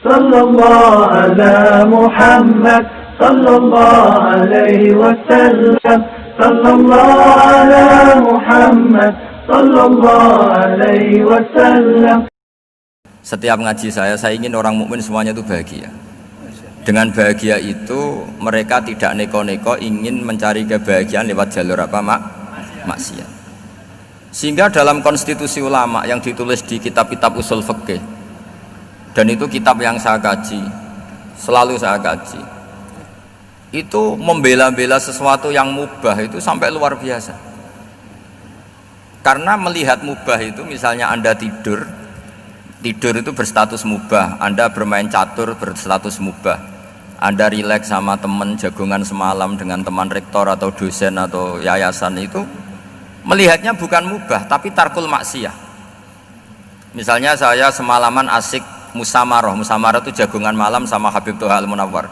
Sallallahu ala Muhammad, sallallahu alaihi wasallam, sallallahu ala Muhammad, sallallahu alaihi wasallam. Setiap ngaji saya ingin orang mukmin semuanya itu bahagia. Dengan bahagia itu mereka tidak neko-neko ingin mencari kebahagiaan lewat jalur apa maksiat. Sehingga dalam konstitusi ulama yang ditulis di kitab-kitab usul fikih, dan itu kitab yang saya kaji, selalu saya kaji, itu membela-bela sesuatu yang mubah itu sampai luar biasa. Karena melihat mubah itu, misalnya Anda tidur itu berstatus mubah, Anda bermain catur berstatus mubah, Anda rileks sama teman jagongan semalam dengan teman rektor atau dosen atau yayasan, itu melihatnya bukan mubah tapi tarkul maksiyah. Misalnya saya semalaman asik musamarah itu jagongan malam sama Habib Toha Al-Munawwar,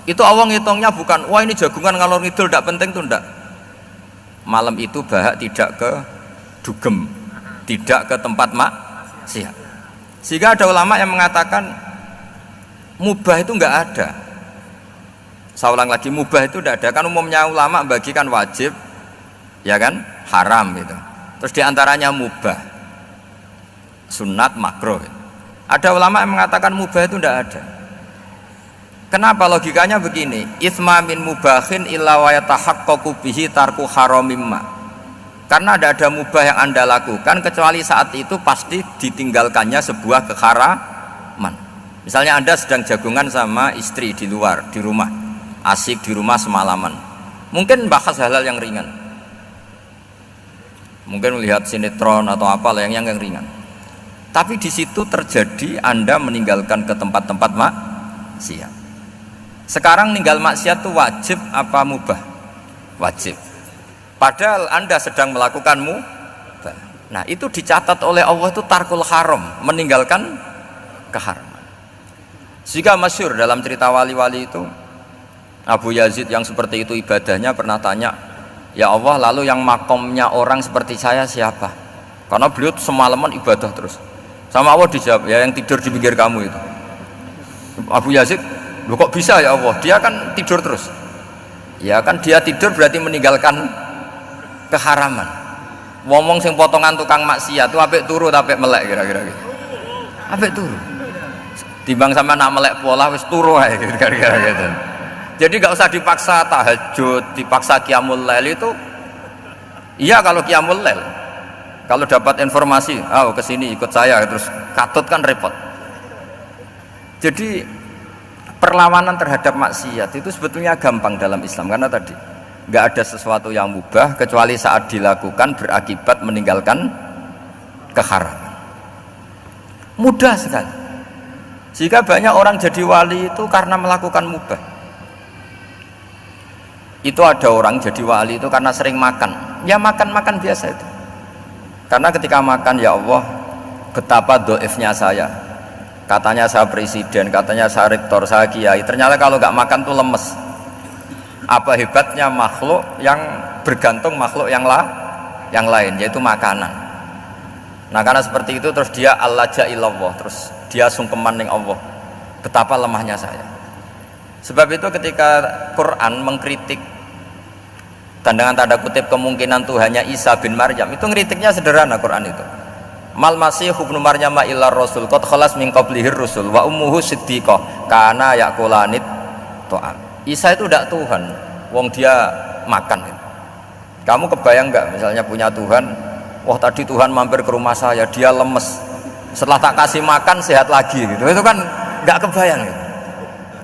itu Allah ngitungnya bukan wah ini jagongan ngalor ngidul tidak penting tuh, tidak. Malam itu bahak tidak ke dugem, tidak ke tempat maksiat. Sehingga ada ulama yang mengatakan mubah itu enggak ada. Saya ulang lagi, mubah itu tidak ada. Kan umumnya ulama bagikan wajib, ya kan, haram gitu. Terus diantaranya mubah, sunat, makruh. Ada ulama yang mengatakan mubah itu tidak ada. Kenapa? Logikanya begini, itsma min mubahin illa wa yatahaqqaqu bihi tarku haramimma. Karena tidak ada mubah yang Anda lakukan kecuali saat itu pasti ditinggalkannya sebuah keharaman. Misalnya Anda sedang jagungan sama istri di luar, di rumah, asik di rumah semalaman, mungkin bahas hal-hal yang ringan, mungkin melihat sinetron atau apalah yang ringan. Tapi di situ terjadi Anda meninggalkan ke tempat-tempat maksiat. Sekarang ninggal maksiat itu wajib apa mubah? Wajib. Padahal Anda sedang melakukan mubah. Nah, itu dicatat oleh Allah itu tarkul haram, meninggalkan keharaman. Jika masyhur dalam cerita wali-wali itu, Abu Yazid yang seperti itu ibadahnya pernah tanya, ya Allah, lalu yang makomnya orang seperti saya siapa? Karena beliau semalaman ibadah terus. Sama Allah dijawab, ya yang tidur di pinggir kamu itu. Abu Yazid, loh kok bisa ya Allah? Dia kan tidur terus. Ya kan dia tidur berarti meninggalkan keharaman. Ngomong sing potongan tukang maksiat itu apik turu apik melek kira-kira gitu. Apik turu. Timbang sama nak melek pola wis turu ae kira-kira gitu. Jadi enggak usah dipaksa tahajud, dipaksa qiyamul lail itu. Iya kalau qiyamul lail. Kalau dapat informasi, kesini ikut saya, terus katut kan repot. Jadi perlawanan terhadap maksiat itu sebetulnya gampang dalam Islam, karena tadi nggak ada sesuatu yang mubah kecuali saat dilakukan berakibat meninggalkan keharaman. Mudah sekali. Jika banyak orang jadi wali itu karena melakukan mubah. Itu ada orang jadi wali itu karena sering makan, ya makan biasa itu. Karena ketika makan, ya Allah, betapa doifnya saya. Katanya saya presiden, katanya saya rektor, saya kiai. Ternyata kalau nggak makan tuh lemes. Apa hebatnya makhluk yang bergantung makhluk yang lain, yaitu makanan. Nah karena seperti itu terus dia al-laja'illallah, terus dia sungkeman ning Allah. Betapa lemahnya saya. Sebab itu ketika Quran mengkritik dan dengan tanda kutip kemungkinan Tuhannya Isa bin Maryam, itu ngeritiknya sederhana. Quran itu mal masih ibnu Maryam illa rasul qad khalas min qablihir rusul wa ummuhu siddiqah kana yaqulanit ta'am. Isa itu tidak Tuhan, wong dia makan. Kamu kebayang nggak misalnya punya Tuhan, wah tadi Tuhan mampir ke rumah saya, dia lemes, setelah tak kasih makan sehat lagi gitu. Itu kan nggak kebayang gitu.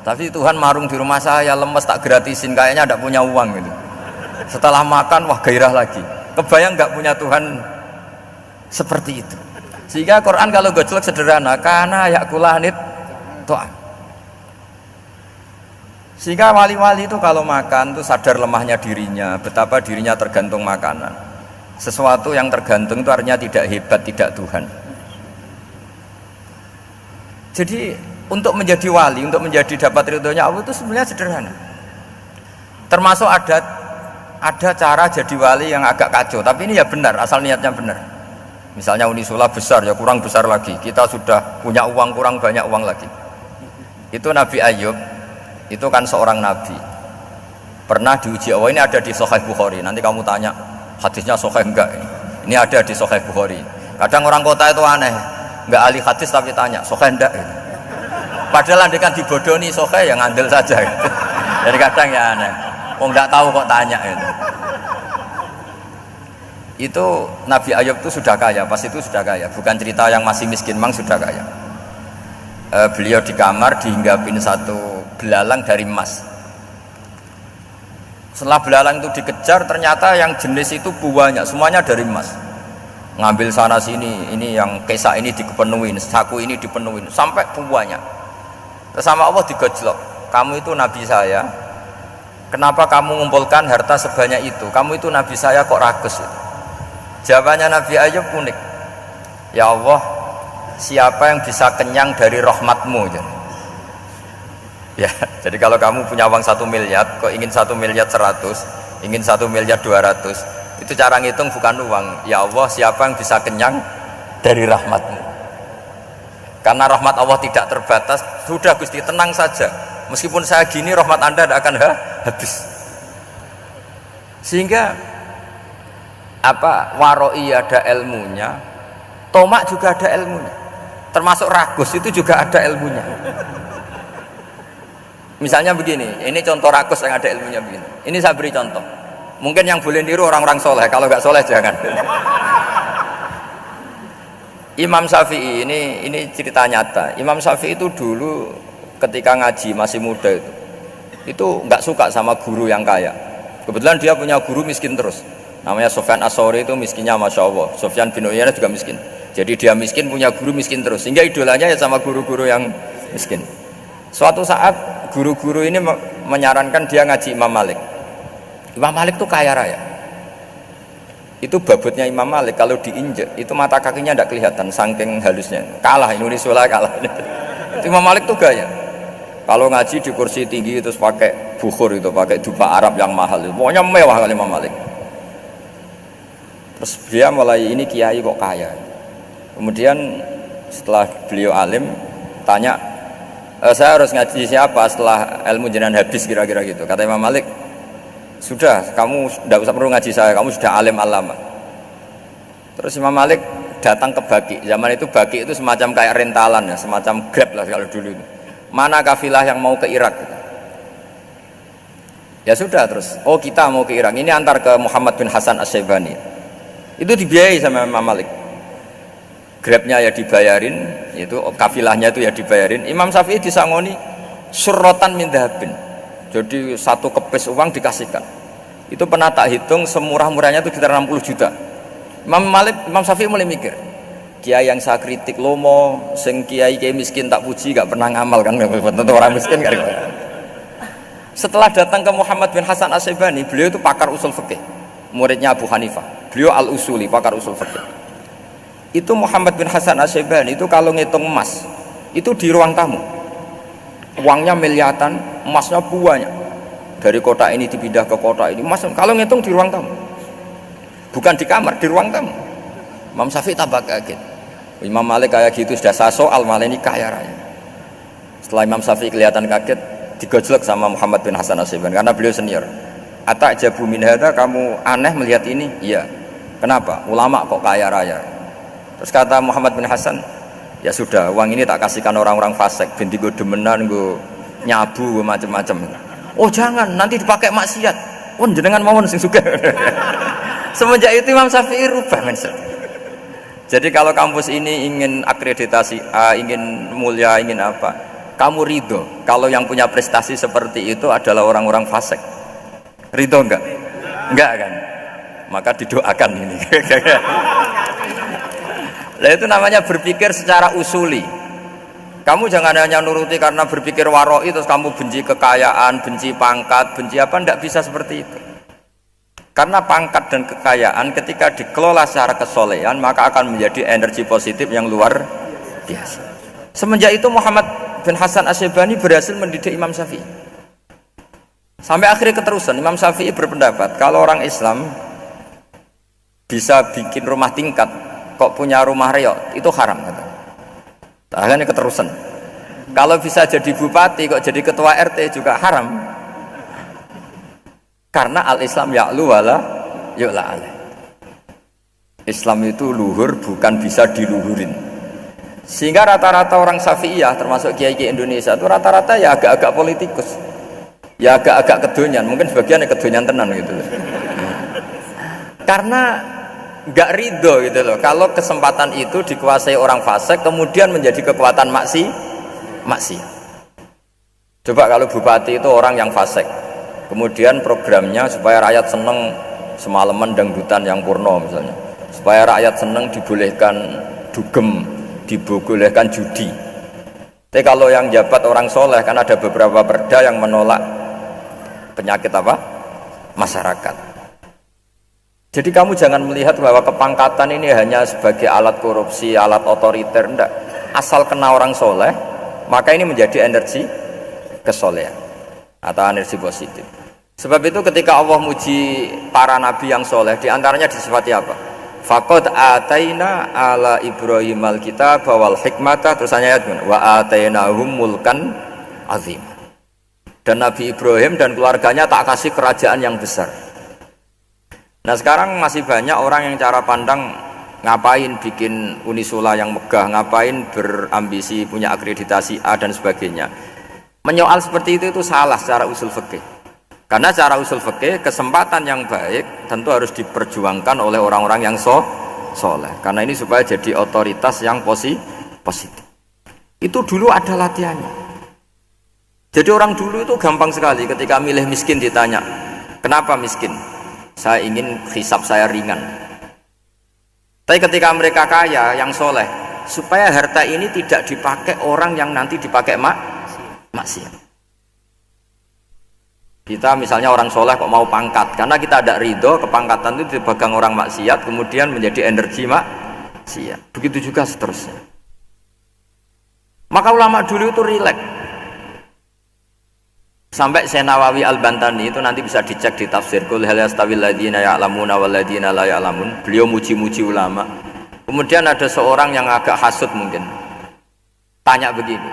Tapi Tuhan marung di rumah saya, lemes tak gratisin, kayaknya tidak punya uang gitu. Setelah makan, wah gairah lagi. Kebayang nggak punya Tuhan seperti itu? Sehingga Quran kalau gojlok sederhana, karena yakulanit to'am. Sehingga wali-wali itu kalau makan itu sadar lemahnya dirinya, betapa dirinya tergantung makanan. Sesuatu yang tergantung itu artinya tidak hebat, tidak Tuhan. Jadi untuk menjadi wali, untuk menjadi dapat ridhonya Allah itu sebenarnya sederhana. Termasuk ada cara jadi wali yang agak kacau, tapi ini ya benar, asal niatnya benar. Misalnya Unisula besar, ya kurang besar lagi. Kita sudah punya uang, kurang banyak uang lagi. Itu Nabi Ayub itu kan seorang nabi. Pernah diuji Allah, ini ada di Sahih Bukhari. Nanti kamu tanya hadisnya sahih enggak? Ini ada di Sahih Bukhari. Kadang orang kota itu aneh, enggak ahli hadis tapi tanya sahih enggak? Padahal andekan dibodoni sahih yang ngandel saja. Jadi kadang ya aneh. Wong enggak tahu kok tanya itu. Itu Nabi Ayub itu sudah kaya, pas itu sudah kaya. Bukan cerita yang masih miskin, memang sudah kaya. Beliau di kamar dihinggapin satu belalang dari emas. Setelah belalang itu dikejar, ternyata yang jenis itu buahnya semuanya dari emas. Ngambil sana sini, ini yang kesak ini dipenuhin, saku ini dipenuhin, sampai buahnya. Terus sama Allah digojlok, kamu itu nabi saya, kenapa kamu mengumpulkan harta sebanyak itu? Kamu itu nabi saya kok rakus itu? Jawabannya Nabi Ayub unik. Ya Allah, siapa yang bisa kenyang dari rahmatmu? Ya, jadi kalau kamu punya uang 1 miliar, kok ingin 1 miliar 100, ingin 1 miliar 200, itu cara ngitung bukan uang. Ya Allah, siapa yang bisa kenyang dari rahmatmu? Karena rahmat Allah tidak terbatas. Sudah Gusti, tenang saja. Meskipun saya gini, rahmat Anda tidak akan habis. Sehingga waroi ada ilmunya, tomak juga ada ilmunya, termasuk ragus itu juga ada ilmunya. Misalnya begini, ini contoh ragus yang ada ilmunya begini. Ini saya beri contoh. Mungkin yang boleh niru orang-orang soleh, kalau nggak soleh jangan. Imam Syafi'i ini cerita nyata. Imam Syafi'i itu dulu ketika ngaji masih muda itu nggak suka sama guru yang kaya. Kebetulan dia punya guru miskin terus. Namanya Sufyan As-Tsauri, itu miskinnya Masya Allah. Sufyan bin Uyainah juga miskin. Jadi dia miskin, punya guru miskin terus. Sehingga idolanya ya sama guru-guru yang miskin. Suatu saat guru-guru ini menyarankan dia ngaji Imam Malik. Imam Malik itu kaya raya. Itu babutnya Imam Malik kalau diinjek itu mata kakinya tidak kelihatan saking halusnya. Kalah Indonesia lah, kalah. Imam Malik tuh gaya. Kalau ngaji di kursi tinggi terus pakai bukhur itu, pakai dupa Arab yang mahal itu. Pokoknya mewah kali Imam Malik. Terus dia mulai, ini kiai kok kaya. Kemudian setelah beliau alim tanya, saya harus ngaji siapa setelah ilmu jenengan habis kira-kira gitu. Kata Imam Malik, sudah, kamu tidak usah perlu ngaji saya, kamu sudah alim alama. Terus Imam Malik datang ke Baki. Zaman itu Baki itu semacam kayak rentalan ya, semacam Grab lah kalau dulu itu. Mana kafilah yang mau ke Irak gitu. Ya sudah, terus oh kita mau ke Irak, ini antar ke Muhammad bin Hasan As-Syaibani. Itu dibiayai sama Imam Malik. Grabnya ya dibayarin, itu kafilahnya itu ya dibayarin. Imam Syafi'i disangoni surrotan min dhahabin. Jadi satu kepes uang dikasihkan. Itu pernah tak hitung semurah-murahnya itu sekitar 60 juta. Imam Syafi'i mulai mikir, kiai yang saya kritik lomo, sing kiai miskin tak puji, gak pernah ngamal kan, tentu orang miskin kan. Setelah datang ke Muhammad bin Hasan As-Syaibani, beliau itu pakar usul fikih, muridnya Abu Hanifah. Beliau al-usuli, pakar usul fikih. Itu Muhammad bin Hasan As-Syaibani itu kalau ngitung emas, itu di ruang tamu. Uangnya miliatan, emasnya banyak. Dari kota ini dipindah ke kota ini, emas kalau ngitung di ruang tamu. Bukan di kamar, di ruang tamu. Imam Syafi'i tambah kaget. Imam Malik kayak gitu sudah saya soal, malah ini kaya raya. Setelah Imam Syafi'i kelihatan kaget, digojlok sama Muhammad bin Hasan As-Syaibani karena beliau senior. Ata'jabu min hadza, kamu aneh melihat ini? Iya. Kenapa? Ulama kok kaya raya. Terus kata Muhammad bin Hasan, ya sudah, uang ini tak kasihkan orang-orang fasik, binti gue demenan, gue nyabu, gue macam-macam. Oh jangan, nanti dipakai maksiat. Oh jenengan mawon sing suka. Semenjak itu Imam Syafi'i rubah mindset. Jadi kalau kampus ini ingin akreditasi A, ingin mulia, ingin apa, kamu ridho kalau yang punya prestasi seperti itu adalah orang-orang fasik. Ridho enggak? Enggak kan? Maka didoakan ini. Nah itu namanya berpikir secara usuli. Kamu jangan hanya nuruti karena berpikir waroi terus kamu benci kekayaan, benci pangkat, benci apa, enggak bisa seperti itu. Karena pangkat dan kekayaan ketika dikelola secara kesolehan maka akan menjadi energi positif yang luar biasa. Semenjak itu Muhammad bin Hasan As-Syaibani berhasil mendidik Imam Syafi'i. Sampai akhirnya keterusan Imam Syafi'i berpendapat kalau orang Islam bisa bikin rumah tingkat kok punya rumah reot itu haram. Akhirnya keterusan Kalau bisa jadi bupati kok jadi ketua RT juga haram. Karena al-Islam ya'lu wala yu'la alaih. Islam itu luhur bukan bisa diluhurin. Sehingga rata-rata orang Syafi'iyah termasuk kiai-kiai Indonesia itu rata-rata ya agak-agak politikus. Ya agak-agak kedonyan, mungkin sebagian ya kedonyan tenan gitu. Karena nggak ridho gitu loh. Kalau kesempatan itu dikuasai orang fasik kemudian menjadi kekuatan maksiat. Coba kalau bupati itu orang yang fasik, kemudian programnya supaya rakyat seneng semalaman dangdutan yang purno misalnya, supaya rakyat seneng dibolehkan dugem, dibolehkan judi. Tapi kalau yang jabat orang soleh kan ada beberapa perda yang menolak penyakit apa? Masyarakat. Jadi kamu jangan melihat bahwa kepangkatan ini hanya sebagai alat korupsi, alat otoriter, enggak. Asal kena orang soleh, maka ini menjadi energi kesolehan atau energi positif. Sebab itu ketika Allah muji para nabi yang soleh, diantaranya disifati apa? Faqad ataina ala Ibrahim al-kitab wal hikmata, terusannya ayat wa atainahum mulkan azim. Dan Nabi Ibrahim dan keluarganya tak kasih kerajaan yang besar. Nah sekarang masih banyak orang yang cara pandang ngapain bikin Unisula yang megah, ngapain berambisi punya akreditasi A dan sebagainya. Menyoal seperti itu salah secara usul fikih. Karena secara usul fikih kesempatan yang baik tentu harus diperjuangkan oleh orang-orang yang soleh. Karena ini supaya jadi otoritas yang positif. Itu dulu ada latihannya. Jadi orang dulu itu gampang sekali ketika milih miskin ditanya, kenapa miskin? Saya ingin hisab saya ringan. Tapi ketika mereka kaya yang soleh, supaya harta ini tidak dipakai orang yang nanti dipakai maksiat. Kita misalnya orang soleh kok mau pangkat, karena kita ada ridho kepangkatan itu dipegang orang maksiat, kemudian menjadi energi maksiat. Begitu juga seterusnya. Maka ulama dulu itu rileks. Sampai Syekh Nawawi Al-Bantani itu nanti bisa dicek di tafsir Qul hal yastawil ladzina ya'lamuna wal ladzina la ya'lamun. Beliau muji-muji ulama. Kemudian ada seorang yang agak hasud mungkin. Tanya begini.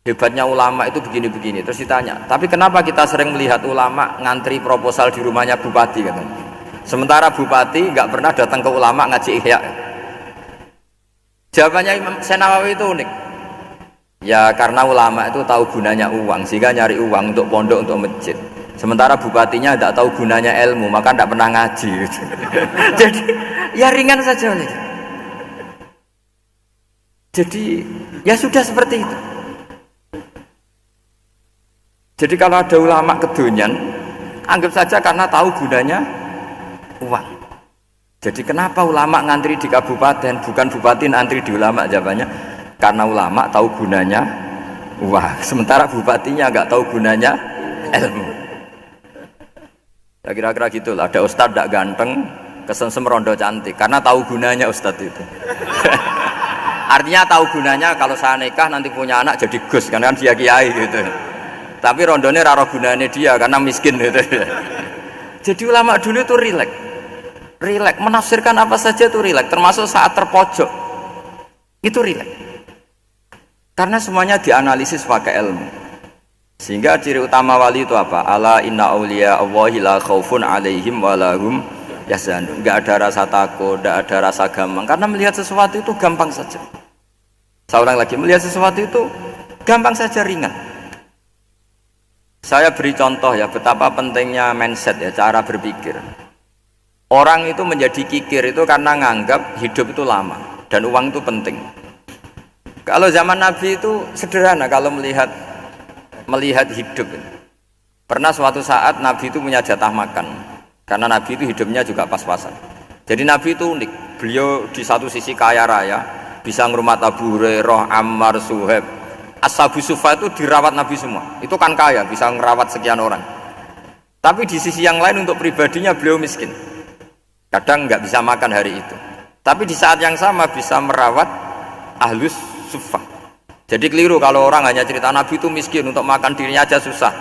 Hebatnya ulama itu begini-begini. Terus ditanya, tapi kenapa kita sering melihat ulama ngantri proposal di rumahnya bupati katanya. Sementara bupati nggak pernah datang ke ulama ngaji ihya. Jawabannya Imam Syekh Nawawi itu unik. Ya karena ulama itu tahu gunanya uang, sehingga nyari uang untuk pondok, untuk masjid. Sementara bupatinya tidak tahu gunanya ilmu, maka tidak pernah ngaji. Jadi ya ringan saja. Jadi ya sudah seperti itu. Jadi kalau ada ulama kedonyan, anggap saja karena tahu gunanya uang. Jadi kenapa ulama ngantri di kabupaten, bukan bupati ngantri di ulama? Jawabannya karena ulama tahu gunanya uang, sementara bupatinya nggak tahu gunanya ilmu. Ya kira-kira gitulah. Ada ustadz tidak ganteng, kesensem rondo cantik, karena tahu gunanya ustadz itu. Artinya tahu gunanya kalau saya nikah nanti punya anak jadi gus, karena kan dia kiai gitu. Tapi rondonya raro gunanya dia karena miskin gitu. Jadi ulama dulu itu rileks, menafsirkan apa saja itu rileks, termasuk saat terpojok itu rileks. Karena semuanya dianalisis pakai ilmu. Sehingga ciri utama wali itu apa? Ala inna awliya Allahi la khaufun alaihim walahum yahzanun. Enggak ada rasa takut, enggak ada rasa gampang. Karena melihat sesuatu itu gampang saja. Saya ulang lagi, melihat sesuatu itu gampang saja, ringan. Saya beri contoh ya betapa pentingnya mindset ya, cara berpikir. Orang itu menjadi kikir itu karena nganggap hidup itu lama dan uang itu penting. Kalau zaman Nabi itu sederhana kalau melihat hidup. Pernah suatu saat Nabi itu punya jatah makan. Karena Nabi itu hidupnya juga pas-pasan. Jadi Nabi itu unik. Beliau di satu sisi kaya raya, bisa ngurmat Abu Hurairah, Ammar, Suhaib. Ashabu Sufa itu dirawat Nabi semua. Itu kan kaya, bisa ngerawat sekian orang. Tapi di sisi yang lain untuk pribadinya beliau miskin. Kadang nggak bisa makan hari itu. Tapi di saat yang sama bisa merawat ahlus Sufa. Jadi keliru kalau orang hanya cerita Nabi itu miskin, untuk makan dirinya aja susah.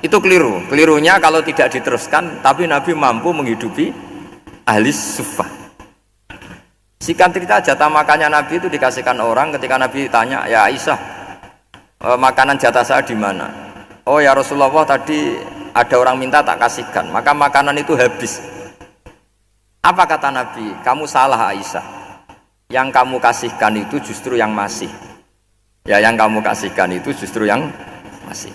Itu keliru. Kelirunya kalau tidak diteruskan, tapi Nabi mampu menghidupi ahli Sufa. Singkat cerita, jatah makannya Nabi itu dikasihkan orang ketika Nabi tanya, ya Aisyah, makanan jatah saya di mana? Oh ya Rasulullah, tadi ada orang minta tak kasihkan, maka makanan itu habis. Apa kata Nabi? Kamu salah Aisyah. Yang kamu kasihkan itu justru yang masih. Ya, yang kamu kasihkan itu justru yang masih.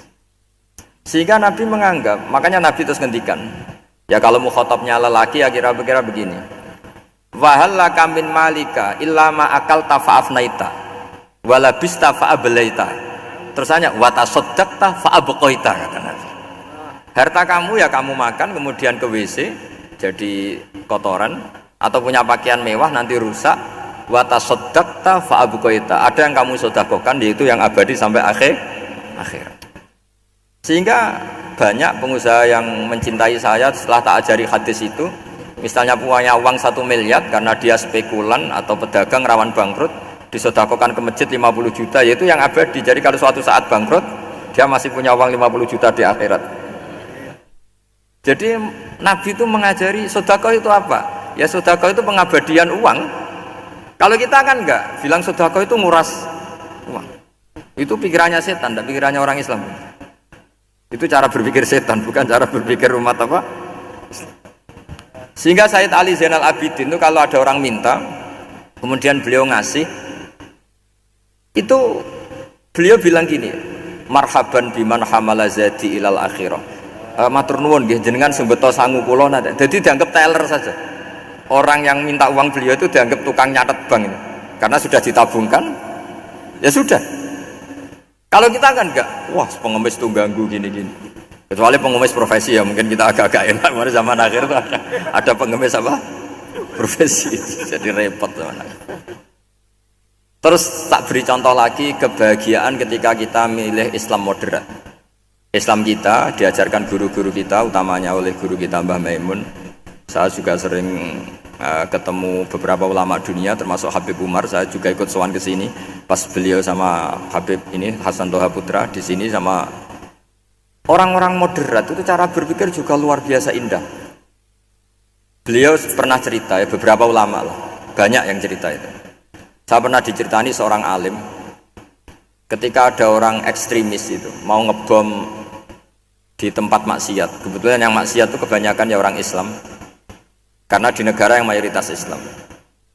Sehingga Nabi menganggap, makanya Nabi terus ngendikan. Ya kalau mukhatabnya lelaki ya kira-kira begini. Wahallaka min malika illa ma akalta fa'afnaita walabista fa'ablaita. Terus hanya watasaddaqta fa'abqaita, kata Nabi. Harta kamu ya kamu makan kemudian ke WC jadi kotoran, atau punya pakaian mewah nanti rusak. Watasaddaqta fa'abqaita. Ada yang kamu sedekahkan, yaitu yang abadi sampai akhir. Sehingga banyak pengusaha yang mencintai saya setelah tak ajari hadis itu, misalnya punya uang 1 miliar karena dia spekulan atau pedagang rawan bangkrut, disedekahkan ke masjid 50 juta, yaitu yang abadi. Jadi kalau suatu saat bangkrut, dia masih punya uang 50 juta di akhirat. Jadi Nabi itu mengajari sedekah itu apa? Ya sedekah itu pengabadian uang. Kalau kita kan enggak, bilang sedekah itu nguras uang. Itu pikirannya setan, dan pikirannya orang Islam. Itu cara berpikir setan, bukan cara berpikir umat apa? Sehingga Sayyid Ali Zainal Abidin itu kalau ada orang minta, kemudian beliau ngasih, itu beliau bilang gini, marhaban biman hamala zadi ilal akhirah. Matur nuwun nggih jenengan sing beto sangu kula nate. Jadi dianggap teller saja. Orang yang minta uang beliau itu dianggap tukang nyatet bank ini. Karena sudah ditabungkan, ya sudah. Kalau kita kan enggak, wah pengemis itu ganggu gini-gini. Kecuali pengemis profesi ya, mungkin kita agak-agak enak. Pada zaman akhir itu ada pengemis apa? Profesi, jadi repot zaman akhir. Terus tak beri contoh lagi kebahagiaan ketika kita milih Islam moderat. Islam kita diajarkan guru-guru kita, utamanya oleh guru kita Mbah Maimun. Saya juga sering ketemu beberapa ulama dunia, termasuk Habib Umar. Saya juga ikut sowan ke sini pas beliau sama Habib ini Hasan Toha Putra di sini sama orang-orang moderat. Itu cara berpikir juga luar biasa indah. Beliau pernah cerita ya, beberapa ulama lah, banyak yang cerita itu. Saya pernah diceritani seorang alim ketika ada orang ekstremis itu mau ngebom di tempat maksiat. Kebetulan yang maksiat itu kebanyakan ya orang Islam, karena di negara yang mayoritas Islam.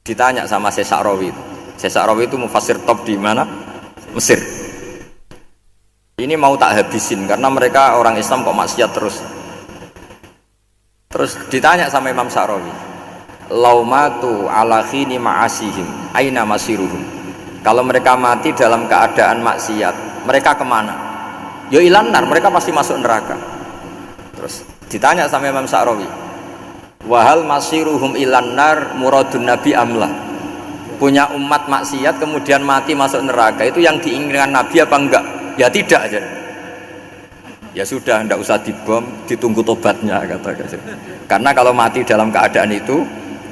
Ditanya sama Syekh Sa'rawi. Syekh Sa'rawi itu mufassir top di mana? Mesir. Ini mau tak habisin karena mereka orang Islam kok maksiat terus. Terus ditanya sama Imam Sa'rawi, laumatu ala khini ma'asihim aina masiruhum. Kalau mereka mati dalam keadaan maksiat, mereka kemana? Ya ilanar, mereka pasti masuk neraka. Terus ditanya sama Imam Sa'rawi, wahal masiruhum ilanar muradun nabi amlah. Punya umat maksiat kemudian mati masuk neraka, itu yang diinginkan Nabi apa enggak? Ya tidak aja. Ya sudah, enggak usah dibom, ditunggu tobatnya, kata. Karena kalau mati dalam keadaan itu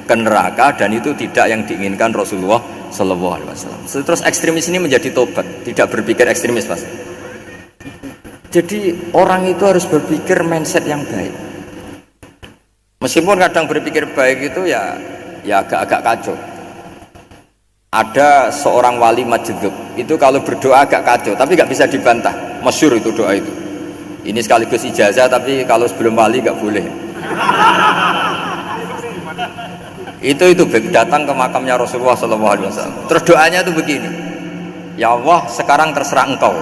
ke neraka, dan itu tidak yang diinginkan Rasulullah Sallallahu Alaihi Wasallam. Terus ekstremis ini menjadi tobat, tidak berpikir ekstremis pasti. Jadi orang itu harus berpikir mindset yang baik. Meskipun kadang berpikir baik itu ya agak-agak kacau. Ada seorang wali majdub itu kalau berdoa agak kacau, tapi nggak bisa dibantah. Masyhur itu doa itu. Ini sekaligus ijazah, tapi kalau sebelum wali nggak boleh. Itu datang ke makamnya Rasulullah SAW. Terus doanya itu begini, ya Allah sekarang terserah engkau.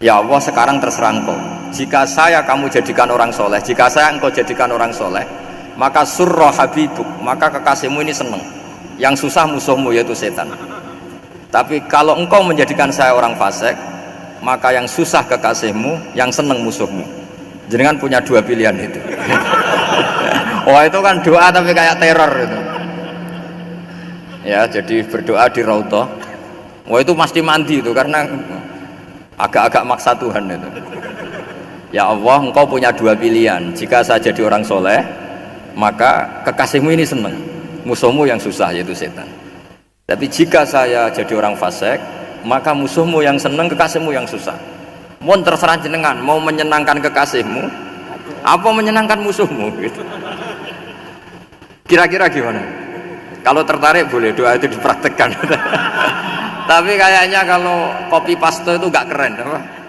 Ya Allah sekarang terserah engkau. Jika saya kamu jadikan orang soleh, jika saya engkau jadikan orang soleh, maka surra habibuk, maka kekasihmu ini senang. Yang susah musuhmu yaitu setan. Tapi kalau engkau menjadikan saya orang fasik, maka yang susah kekasihmu, yang senang musuhmu. Jenengan punya dua pilihan itu. Wah itu kan doa tapi kayak teror itu. Ya jadi berdoa di Raudhah. Wah itu pasti mandi itu karena agak-agak maksa Tuhan itu. Ya Allah, engkau punya dua pilihan. Jika saya jadi orang soleh, maka kekasihmu ini senang, musuhmu yang susah yaitu setan. Tapi jika saya jadi orang fasik, maka musuhmu yang senang, kekasihmu yang susah. Mohon terserah jenengan, mau menyenangkan kekasihmu apa menyenangkan musuhmu gitu. Kira-kira gimana? Kalau tertarik boleh doa itu dipraktekkan. Tapi kayaknya kalau copy paste itu gak keren apa?